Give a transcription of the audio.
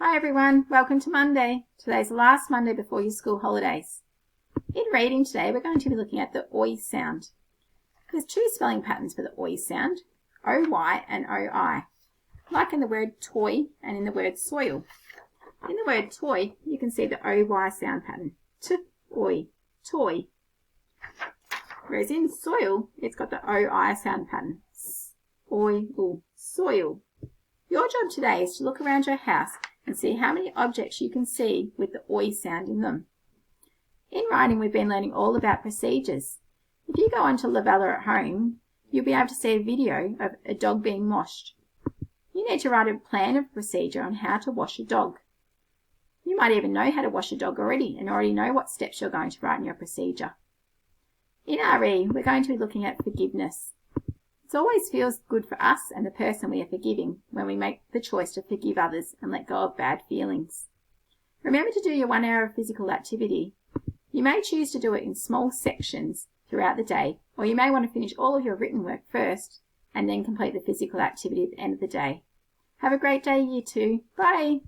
Hi everyone, welcome to Monday. Today's the last Monday before your school holidays. In reading today, we're going to be looking at the oi sound. There's two spelling patterns for the oi sound, OY and OI, like in the word toy and in the word soil. In the word toy, you can see the OY sound pattern, t-oi, toy. Whereas in soil, it's got the OI sound pattern, s-oi-ul, soil. Your job today is to look around your house and see how many objects you can see with the oi sound in them. In writing, we've been learning all about procedures. If you go onto Lavella at home, you'll be able to see a video of a dog being washed. You need to write a plan of procedure on how to wash a dog. You might even know how to wash a dog already and already know what steps you're going to write in your procedure. In RE, we're going to be looking at forgiveness. It always feels good for us and the person we are forgiving when we make the choice to forgive others and let go of bad feelings. Remember to do your 1 hour of physical activity. You may choose to do it in small sections throughout the day, or you may want to finish all of your written work first and then complete the physical activity at the end of the day. Have a great day, Year 2. Bye!